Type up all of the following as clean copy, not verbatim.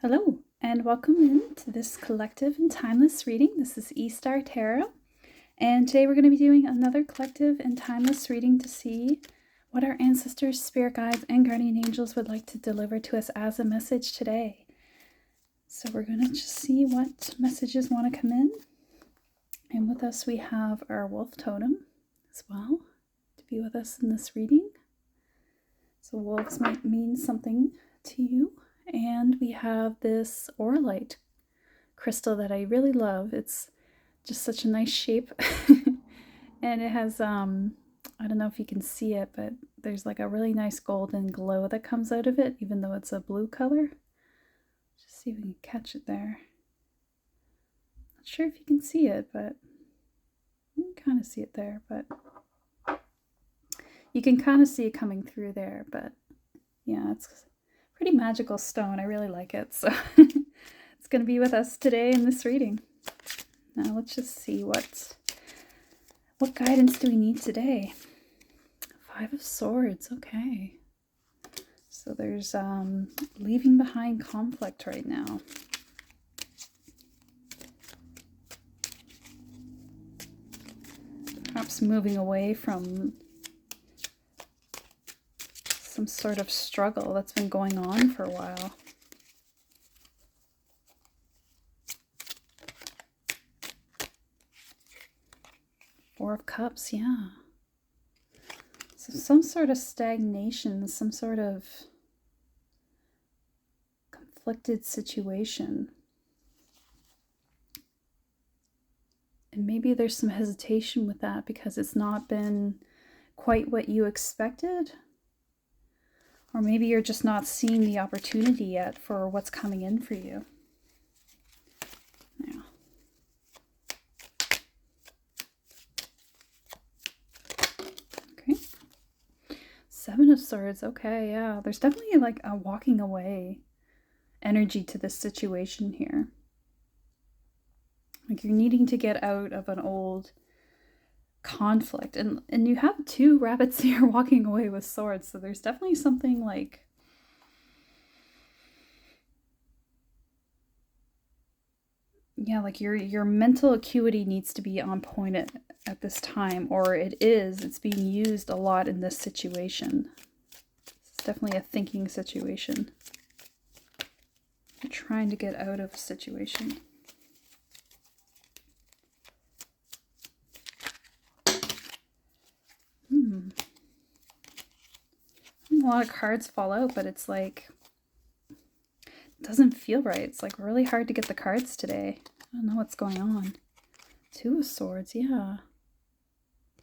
Hello, and welcome into this collective and timeless reading. This is E-Star Tarot, and today we're going to be doing another collective and timeless reading to see what our ancestors, spirit guides, and guardian angels would like to deliver to us as a message today. So we're going to just see what messages want to come in. And with us we have our wolf totem as well to be with us in this reading. So wolves might mean something to you. And we have this Auralite crystal that I really love. It's just such a nice shape. And it has, I don't know if you can see it, but there's like a really nice golden glow that comes out of it, even though it's a blue color. Just see if we can catch it there. Not sure if you can see it, but you can kind of see it there, but you can kind of see it coming through there, but yeah, it's pretty magical stone. I really like it. So it's going to be with us today in this reading. Now let's just see what guidance do we need today. Five of Swords. Okay. So there's leaving behind conflict right now. Perhaps moving away from some sort of struggle that's been going on for a while. Four of Cups, yeah. So some sort of stagnation, some sort of conflicted situation. And maybe there's some hesitation with that because it's not been quite what you expected. Or maybe you're just not seeing the opportunity yet for what's coming in for you. Now. Okay. Seven of Swords. Okay, yeah. There's definitely like a walking away energy to this situation here. Like you're needing to get out of an old conflict, and you have two rabbits here walking away with swords, so there's definitely something like like your mental acuity needs to be on point at this time, or it's being used a lot in this situation. It's definitely a thinking situation. You're trying to get out of a situation. A lot of cards fall out, but it's like it doesn't feel right. It's like really hard to get the cards today. I don't know what's going on. Two of Swords, yeah.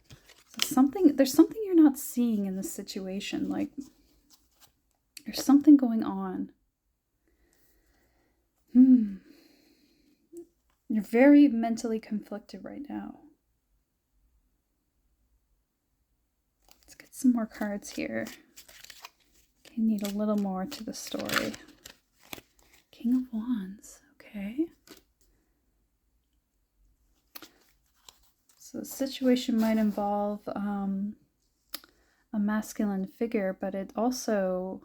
So there's something you're not seeing in this situation. Like there's something going on. You're very mentally conflicted right now. Let's get some more cards here. Okay, need a little more to the story. King of Wands, okay. So the situation might involve a masculine figure, but it also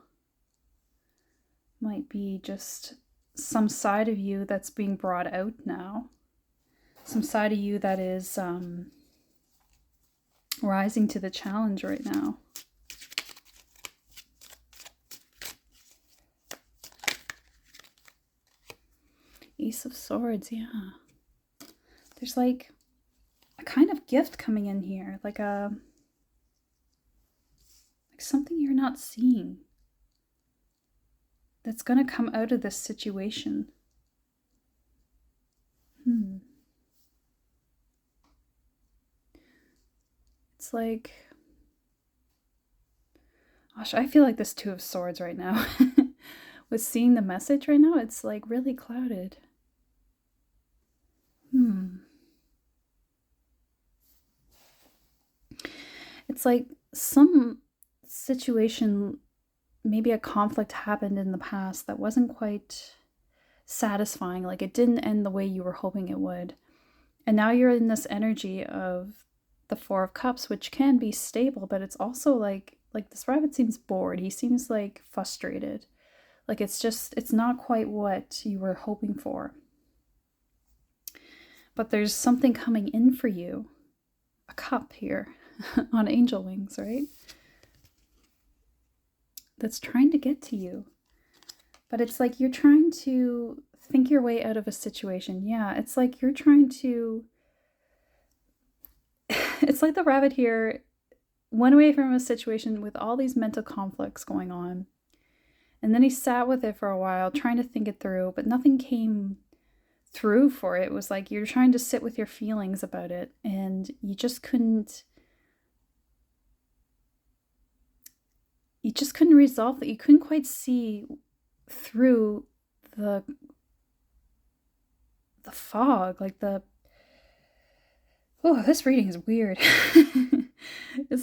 might be just some side of you that's being brought out now. Some side of you that is rising to the challenge right now. Ace of Swords, yeah. There's like a kind of gift coming in here, like something you're not seeing that's going to come out of this situation. It's like, gosh, I feel like this Two of Swords right now. With seeing the message right now, it's like really clouded. It's like some situation, maybe a conflict happened in the past that wasn't quite satisfying. Like it didn't end the way you were hoping it would. And now you're in this energy of the Four of Cups, which can be stable, but it's also like this rabbit seems bored. He seems like frustrated. Like it's not quite what you were hoping for. But there's something coming in for you. A cup here on angel wings, right? That's trying to get to you. But it's like you're trying to think your way out of a situation. Yeah, it's like you're trying to... It's like the rabbit here went away from a situation with all these mental conflicts going on. And then he sat with it for a while, trying to think it through, but nothing came through for it. It was like you're trying to sit with your feelings about it, and you just couldn't resolve that. You couldn't quite see through the fog, like the... Oh, this reading is weird.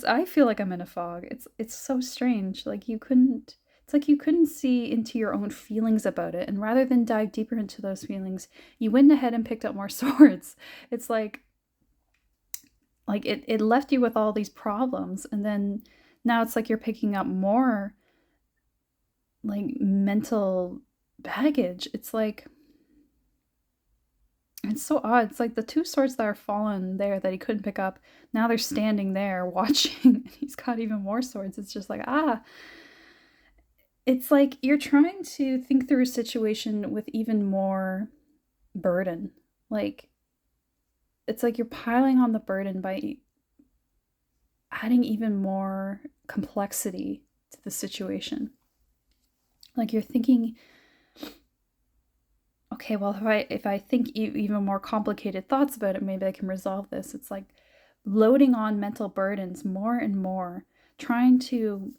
I feel like I'm in a fog. It's so strange. Like it's like you couldn't see into your own feelings about it. And rather than dive deeper into those feelings, you went ahead and picked up more swords. It's like it left you with all these problems. And then now it's like you're picking up more like mental baggage. It's like... It's so odd. It's like the two swords that are fallen there that he couldn't pick up, now they're standing there watching, and he's got even more swords. It's just like, It's like you're trying to think through a situation with even more burden. Like, it's like you're piling on the burden by adding even more complexity to the situation. Like you're thinking... Okay, well, if I think even more complicated thoughts about it, maybe I can resolve this. It's like loading on mental burdens more and more, trying to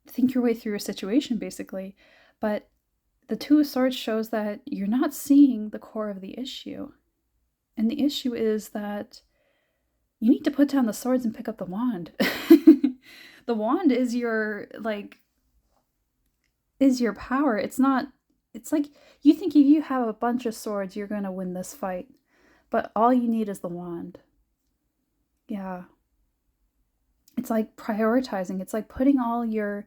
think your way through a situation, basically. But the Two of Swords shows that you're not seeing the core of the issue. And the issue is that you need to put down the swords and pick up the wand. The wand is your power. It's like you think if you have a bunch of swords, you're going to win this fight. But all you need is the wand. Yeah. It's like prioritizing. It's like putting all your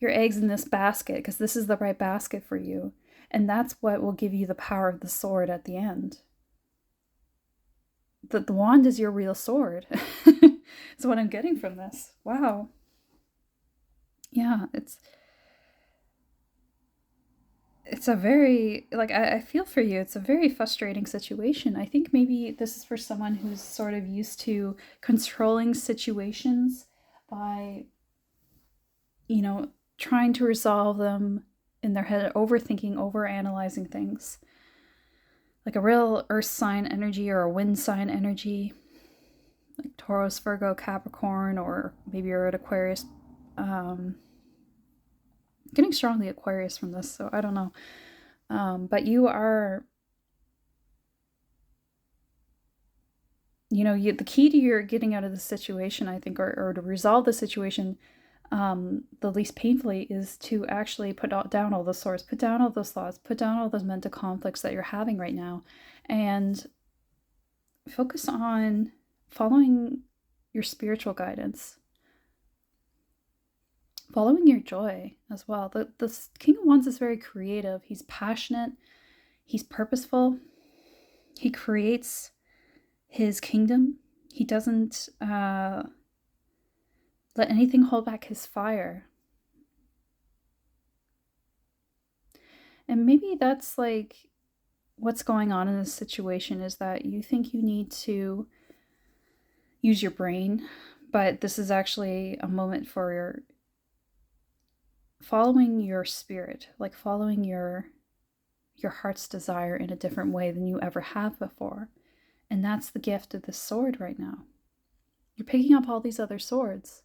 eggs in this basket, because this is the right basket for you. And that's what will give you the power of the sword at the end. The wand is your real sword. Is what I'm getting from this. Wow. Yeah, it's a very, like, I feel for you. It's a very frustrating situation. I think maybe this is for someone who's sort of used to controlling situations by, trying to resolve them in their head, overthinking, overanalyzing things. Like a real earth sign energy or a wind sign energy, like Taurus, Virgo, Capricorn, or maybe you're at Aquarius. Getting strongly Aquarius from this, so I don't know. But you are, the key to your getting out of the situation, I think, or to resolve the situation the least painfully, is to actually put down all those swords, put down all those thoughts, put down all those mental conflicts that you're having right now, and focus on following your spiritual guidance. Following your joy as well. The King of Wands is very creative. He's passionate. He's purposeful. He creates his kingdom. He doesn't let anything hold back his fire. And maybe that's like what's going on in this situation, is that you think you need to use your brain, but this is actually a moment for your following your spirit, like following your heart's desire in a different way than you ever have before. And that's the gift of this sword right now. You're picking up all these other swords,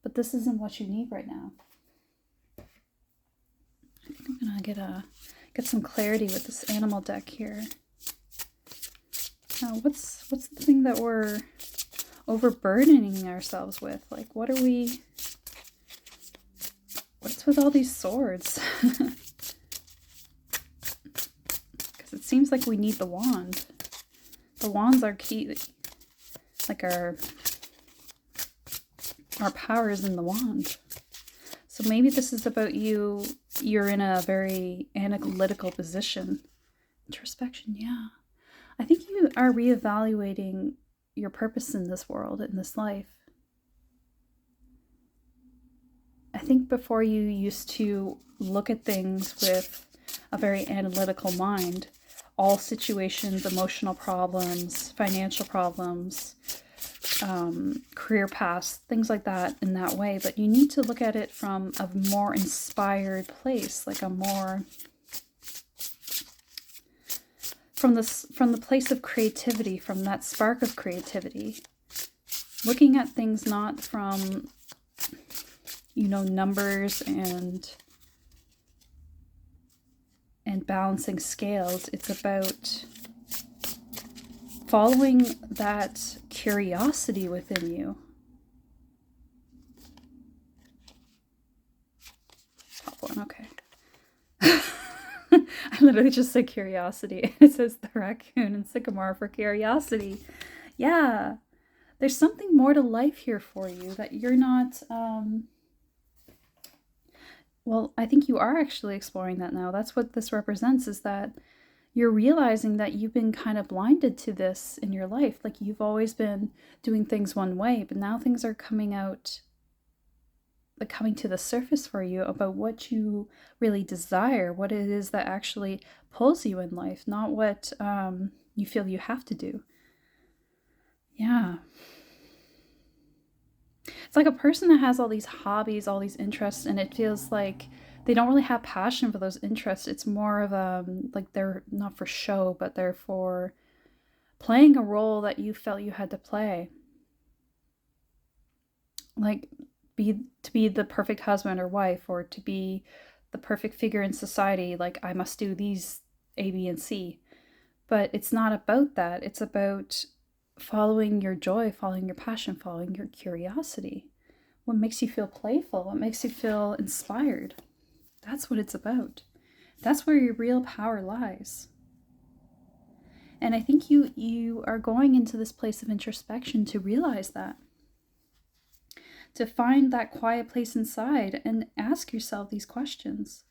but this isn't what you need right now. I think I'm gonna get some clarity with this animal deck here. Now, what's the thing that we're overburdening ourselves with? Like, what's with all these swords? Because it seems like we need the wand. The wand's our key. Like our power is in the wand. So maybe this is about you're in a very analytical position. Introspection, yeah. I think you are reevaluating your purpose in this world, in this life. I think before you used to look at things with a very analytical mind, all situations, emotional problems, financial problems, career paths, things like that in that way. But you need to look at it from a more inspired place, like a more from the place of creativity, from that spark of creativity. Looking at things not from, numbers and balancing scales. It's about following that curiosity within you. Top one, okay. I literally just said curiosity. It says the raccoon and sycamore for curiosity. Yeah. There's something more to life here for you that you're not, well, I think you are actually exploring that now. That's what this represents, is that you're realizing that you've been kind of blinded to this in your life. Like you've always been doing things one way, but now things are coming out, like coming to the surface for you about what you really desire, what it is that actually pulls you in life, not what you feel you have to do. Yeah. It's like a person that has all these hobbies, all these interests, and it feels like they don't really have passion for those interests. It's more of like they're not for show, but they're for playing a role that you felt you had to play. Like to be the perfect husband or wife, or to be the perfect figure in society. Like I must do these A, B, and C. But it's not about that. It's about following your joy, following your passion, following your curiosity. What makes you feel playful? What makes you feel inspired? That's what it's about. That's where your real power lies. And I think you are going into this place of introspection to realize that. To find that quiet place inside and ask yourself these questions.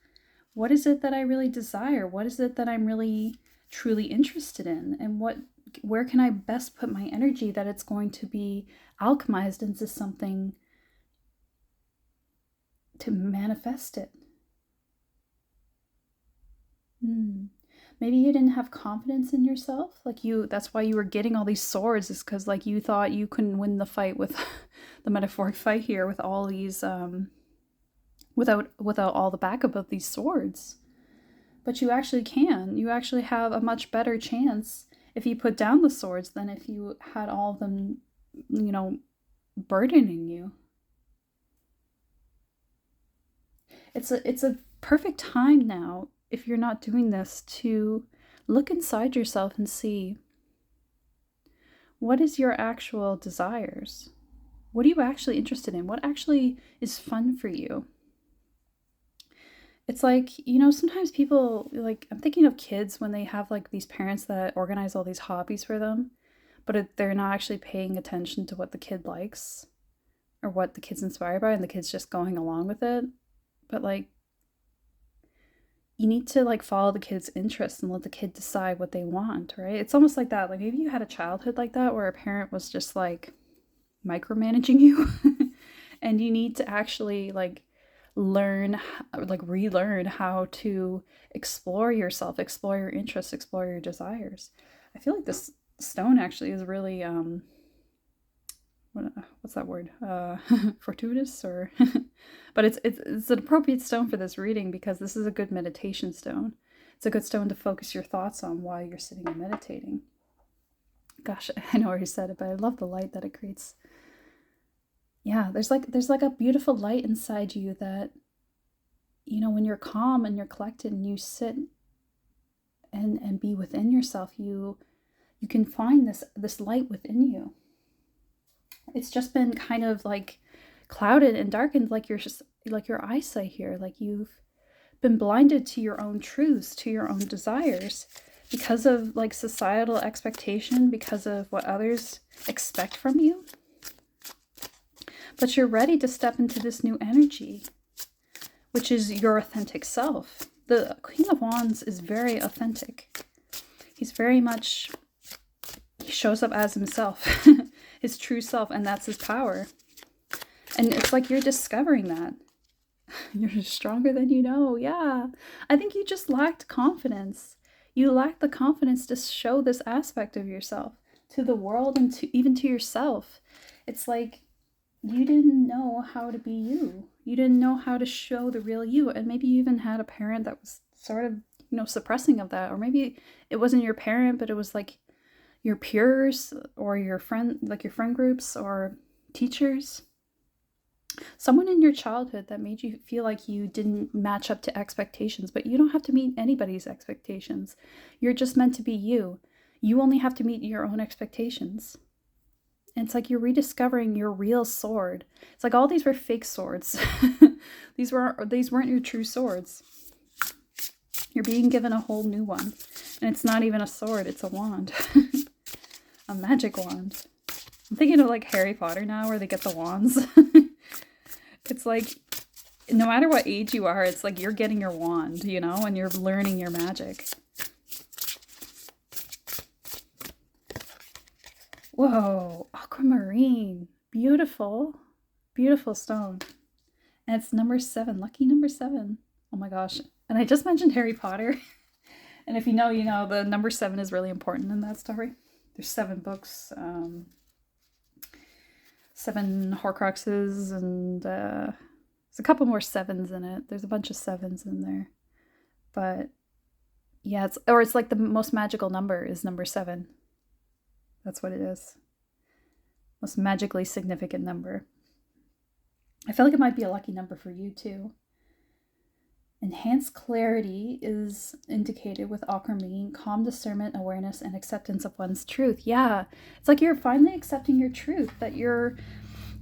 What is it that I really desire? What is it that I'm really truly interested in? And where can I best put my energy that it's going to be alchemized into something to manifest it? Maybe you didn't have confidence in yourself. That's why you were getting all these swords, is because like you thought you couldn't win the fight with the metaphoric fight here with all these without all the backup of these swords. But you actually can. You actually have a much better chance if you put down the swords than if you had all of them, burdening you. It's a perfect time now, if you're not doing this, to look inside yourself and see, what is your actual desires? What are you actually interested in? What actually is fun for you? It's like, sometimes people, like, I'm thinking of kids when they have like these parents that organize all these hobbies for them, but they're not actually paying attention to what the kid likes or what the kid's inspired by, and the kid's just going along with it. But like, you need to like follow the kid's interests and let the kid decide what they want, right? It's almost like that. Like maybe you had a childhood like that where a parent was just like micromanaging you and you need to actually like relearn how to explore yourself, explore your interests, explore your desires. I feel like this stone actually is really what's that word? Fortuitous, or but it's an appropriate stone for this reading, because this is a good meditation stone. It's a good stone to focus your thoughts on while you're sitting and meditating. Gosh, I know I already said it, but I love the light that it creates. Yeah, there's like a beautiful light inside you that, when you're calm and you're collected and you sit and be within yourself, you can find this light within you. It's just been kind of like clouded and darkened, like your eyesight here, like you've been blinded to your own truths, to your own desires, because of like societal expectation, because of what others expect from you. But you're ready to step into this new energy. which is your authentic self. The King of Wands is very authentic. He's very much, he shows up as himself, his true self, and that's his power. And it's like you're discovering that. You're stronger than you know. Yeah. I think you just lacked confidence. You lacked the confidence to show this aspect of yourself to the world and to even to yourself. It's like you didn't know how to be you. You didn't know how to show the real you. And maybe you even had a parent that was sort of, suppressing of that. Or maybe it wasn't your parent, but it was like your peers or your friend, like your friend groups or teachers. Someone in your childhood that made you feel like you didn't match up to expectations, but you don't have to meet anybody's expectations. You're just meant to be you. You only have to meet your own expectations. And it's like you're rediscovering your real sword. It's like all these were fake swords. These weren't your true swords. You're being given a whole new one. And it's not even a sword, it's a wand. A magic wand. I'm thinking of like Harry Potter now where they get the wands. It's like, no matter what age you are, it's like you're getting your wand, and you're learning your magic. Whoa, aquamarine. Beautiful. Beautiful stone. And it's number 7, lucky number 7. Oh my gosh. And I just mentioned Harry Potter. And if you know, the number 7 is really important in that story. There's 7 books, 7 Horcruxes, and there's a couple more 7s in it. There's a bunch of 7s in there. But yeah, it's like the most magical number is number 7. That's what it is. Most magically significant number. I feel like it might be a lucky number for you too. Enhanced clarity is indicated with aquamarine, calm discernment, awareness, and acceptance of one's truth. Yeah, it's like you're finally accepting your truth, that your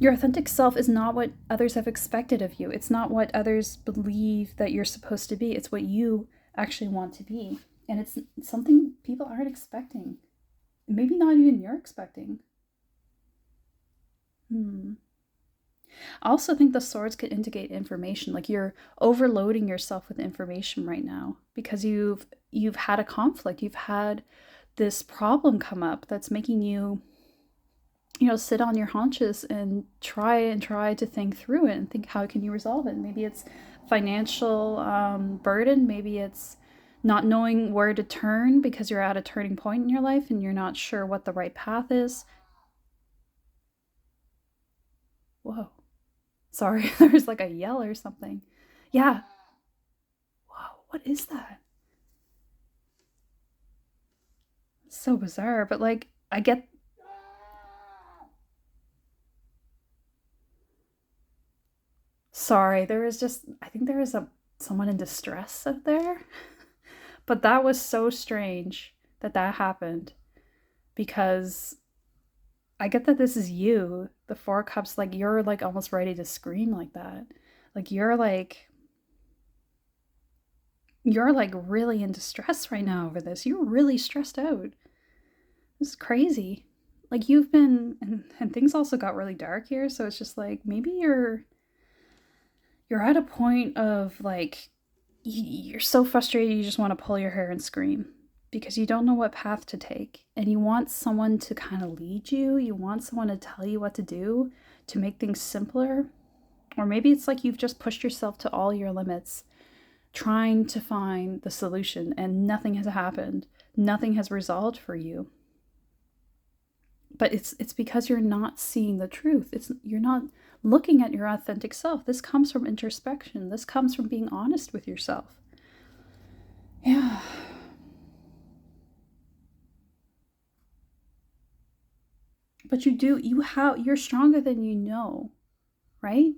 authentic self is not what others have expected of you. It's not what others believe that you're supposed to be. It's what you actually want to be. And it's something people aren't expecting. Maybe not even you're expecting. I also think the swords could indicate information. Like you're overloading yourself with information right now because you've had a conflict. You've had this problem come up that's making you, sit on your haunches and try to think through it and think, how can you resolve it? Maybe it's financial burden. Maybe it's not knowing where to turn because you're at a turning point in your life and you're not sure what the right path is. Whoa. Sorry, there's like a yell or something. Yeah. Whoa, what is that? So bizarre, but like, I get... Sorry, I think there is someone in distress out there. But that was so strange that happened because I get that this is you, the 4 cups, like you're like almost ready to scream like that. Like you're like really in distress right now over this. You're really stressed out. This is crazy. Like you've been, and things also got really dark here. So it's just like, maybe you're at a point of like, you're so frustrated you just want to pull your hair and scream because you don't know what path to take, and you want someone to kind of lead you. You want someone to tell you what to do to make things simpler. Or maybe it's like you've just pushed yourself to all your limits trying to find the solution and nothing has happened. Nothing has resolved for you. But it's because you're not seeing the truth. You're not looking at your authentic self. This comes from introspection. This comes from being honest with yourself. Yeah. But you're stronger than you know, right?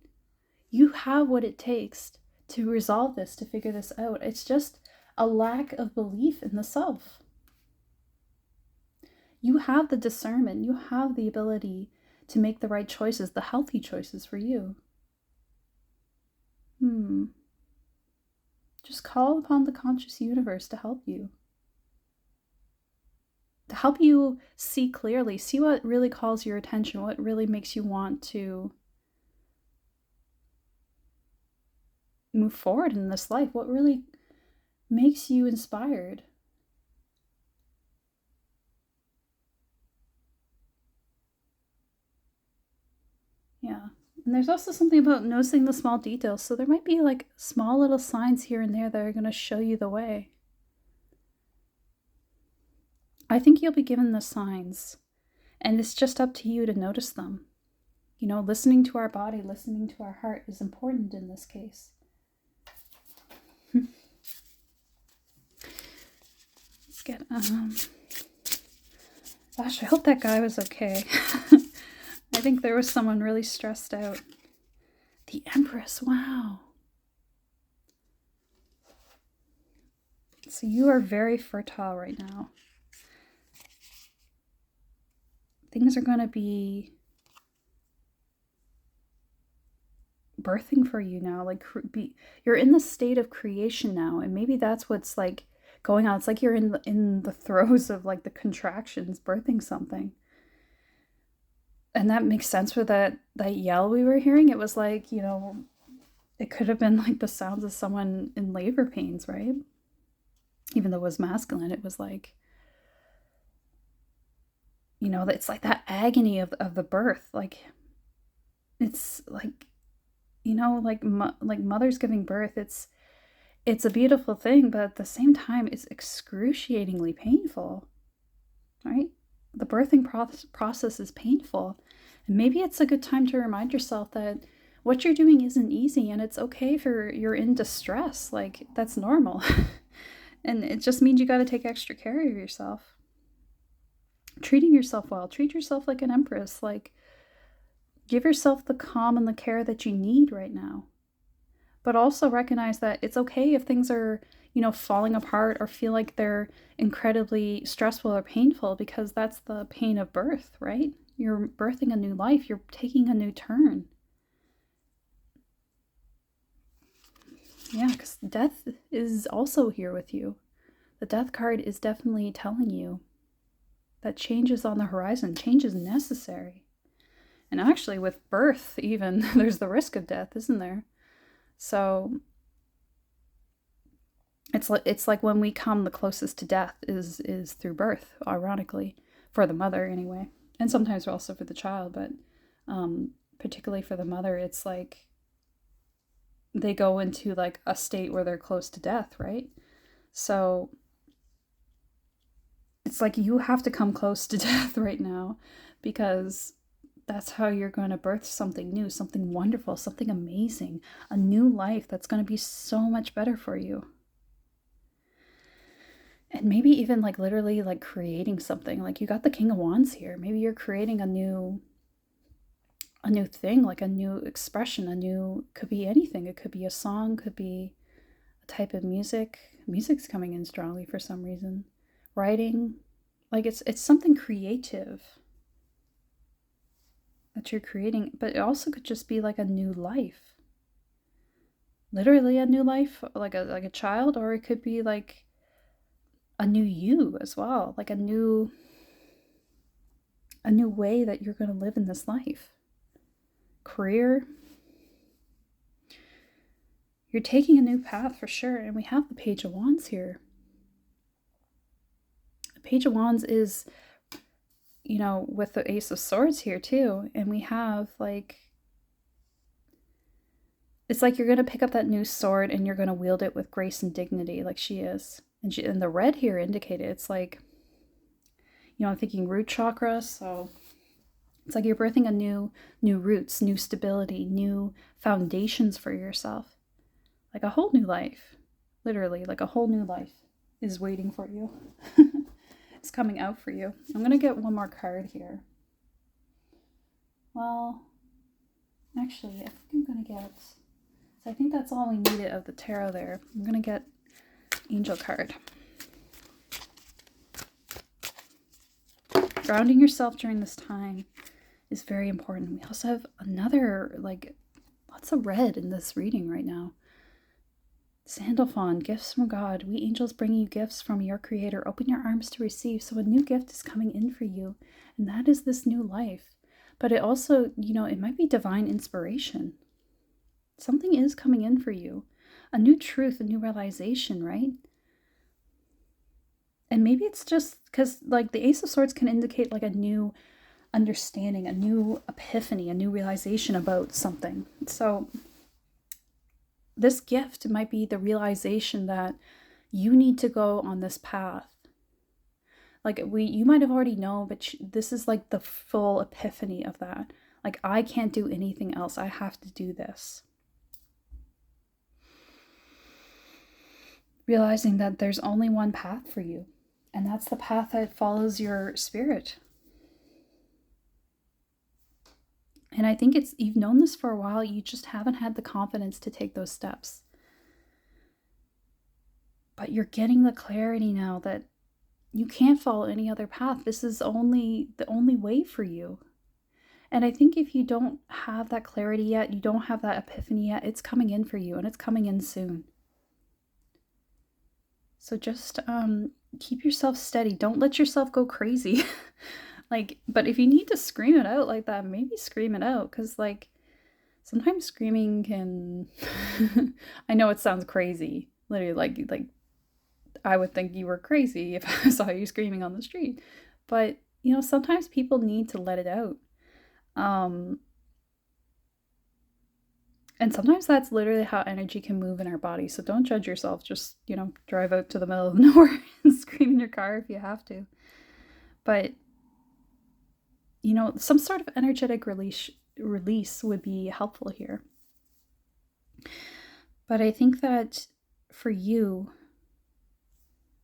You have what it takes to resolve this, to figure this out. It's just a lack of belief in the self. You have the discernment. You have the ability to make the right choices, the healthy choices for you. Just call upon the conscious universe to help you. To help you see clearly, see what really calls your attention, what really makes you want to move forward in this life? What really makes you inspired? Yeah. And there's also something about noticing the small details. So there might be like small little signs here and there that are going to show you the way. I think you'll be given the signs, and it's just up to you to notice them. You know, listening to our body, listening to our heart is important in this case. Let's get, gosh, I hope that guy was okay. I think there was someone really stressed out. The Empress, wow. So you are very fertile right now. Things are going to be birthing for you now. Like, you're in the state of creation now, and maybe that's what's like going on. It's like you're in the throes of like the contractions, birthing something. And that makes sense with that yell we were hearing. It was like, you know, it could have been like the sounds of someone in labor pains, right? Even though it was masculine, it was like, you know, it's like that agony of the birth. Like, it's like, you know, like mothers giving birth. It's a beautiful thing, but at the same time, it's excruciatingly painful, right? The birthing process is painful. And maybe it's a good time to remind yourself that what you're doing isn't easy, and it's okay if you're in distress. Like, that's normal. And it just means you got to take extra care of yourself. Treating yourself well. Treat yourself like an empress. Like, give yourself the calm and the care that you need right now. But also recognize that it's okay if things are, you know, falling apart or feel like they're incredibly stressful or painful, because that's the pain of birth, right? You're birthing a new life. You're taking a new turn. Yeah, because death is also here with you. The death card is definitely telling you that change is on the horizon. Change is necessary. And actually, with birth, even, there's the risk of death, isn't there? So it's like when we come the closest to death is through birth, ironically, for the mother anyway, and sometimes also for the child, but particularly for the mother, it's like they go into like a state where they're close to death, right? So it's like you have to come close to death right now, because that's how you're going to birth something new, something wonderful, something amazing, a new life that's going to be so much better for you. And maybe even like literally like creating something. Like, you got the King of Wands here. Maybe you're creating a new thing, like a new expression, could be anything. It could be a song, could be a type of music. Music's coming in strongly for some reason. Writing, like it's something creative that you're creating, but it also could just be like a new life. Literally a new life, like a child, or it could be like a new you as well, like a new way that you're going to live in this life. Career, you're taking a new path for sure. And we have the Page of Wands here. The Page of Wands is, you know, with the Ace of Swords here too, and we have like, it's like you're going to pick up that new sword and you're going to wield it with grace and dignity, like she is. And the red here indicated, it's like, you know, I'm thinking root chakra, so it's like you're birthing a new roots, new stability, new foundations for yourself. Like a whole new life. Literally, like a whole new life is waiting for you. It's coming out for you. I'm going to get one more card here. Well, actually, I think I'm going to get... So I think that's all we needed of the tarot there. I'm going to get Angel card. Grounding yourself during this time is very important. We also have another, like, lots of red in this reading right now. Sandalphon, gifts from God. We angels bring you gifts from your creator. Open your arms to receive. So a new gift is coming in for you, and that is this new life. But it also, you know, it might be divine inspiration. Something is coming in for you. a new truth, a new realization, right? And maybe it's just because like the Ace of Swords can indicate like a new understanding, a new epiphany, a new realization about something. So this gift might be the realization that you need to go on this path. Like you might have already known, but this is like the full epiphany of that. Like, I can't do anything else. I have to do this. Realizing that there's only one path for you, and that's the path that follows your spirit. And I think you've known this for a while, you just haven't had the confidence to take those steps. But you're getting the clarity now that you can't follow any other path. This is the only way for you. And I think if you don't have that clarity yet, you don't have that epiphany yet, it's coming in for you, and it's coming in soon. So just keep yourself steady. Don't let yourself go crazy. But if you need to scream it out like that, maybe scream it out, because like sometimes screaming can I know it sounds crazy. Literally like I would think you were crazy if I saw you screaming on the street. But sometimes people need to let it out. And sometimes that's literally how energy can move in our body. So don't judge yourself. Just, drive out to the middle of nowhere and scream in your car if you have to. But, some sort of energetic release would be helpful here. But I think that for you,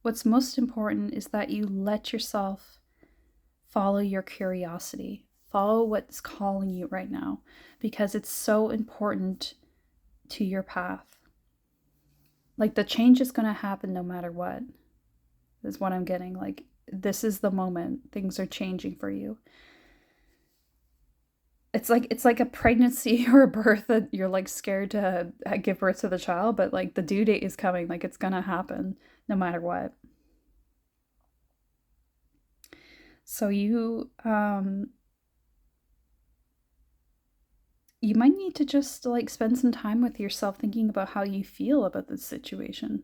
what's most important is that you let yourself follow your curiosity. Follow what's calling you right now, because it's so important to your path. Like, the change is going to happen no matter what, is what I'm getting. Like, this is the moment. Things are changing for you. It's like a pregnancy or a birth that you're like scared to give birth to the child, but like the due date is coming. Like, it's going to happen no matter what. So you might need to just like spend some time with yourself thinking about how you feel about this situation.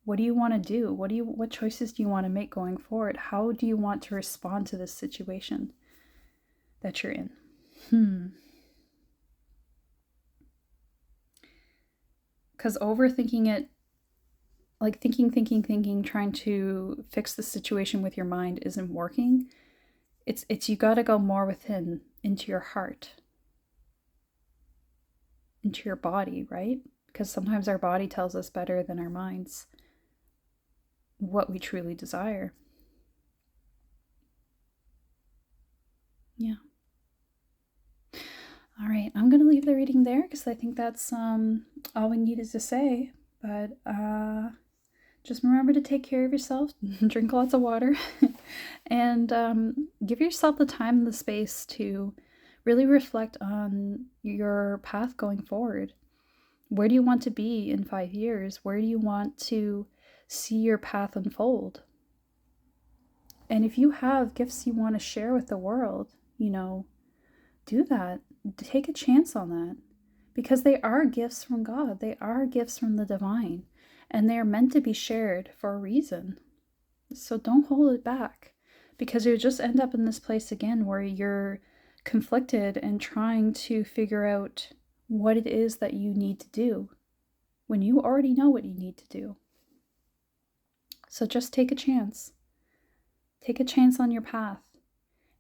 What do you want to do? What choices do you want to make going forward? How do you want to respond to this situation that you're in? Because overthinking it, like thinking, trying to fix the situation with your mind isn't working. It's you got to go more within, into your heart, into your body, right? Because sometimes our body tells us better than our minds what we truly desire. Yeah. All right, I'm going to leave the reading there because I think that's all we needed to say. But just remember to take care of yourself, drink lots of water, and give yourself the time and the space to really reflect on your path going forward. Where do you want to be in 5 years? Where do you want to see your path unfold? And if you have gifts you want to share with the world, do that. Take a chance on that, because they are gifts from God. They are gifts from the divine, and they are meant to be shared for a reason. So don't hold it back, because you'll just end up in this place again where you're conflicted and trying to figure out what it is that you need to do when you already know what you need to do. So just take a chance. Take a chance on your path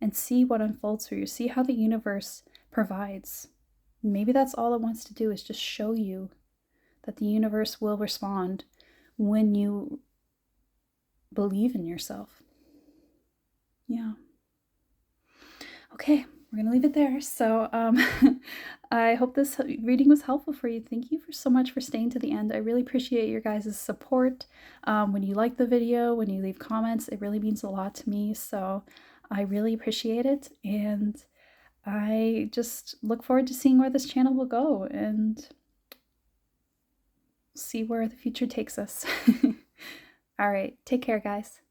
and see what unfolds for you. See how the universe provides. Maybe that's all it wants to do, is just show you that the universe will respond when you believe in yourself. Yeah. Okay, we're going to leave it there. So I hope this reading was helpful for you. Thank you so much for staying to the end. I really appreciate your guys' support. When you like the video, when you leave comments, it really means a lot to me. So I really appreciate it. And I just look forward to seeing where this channel will go and see where the future takes us. All right, take care, guys.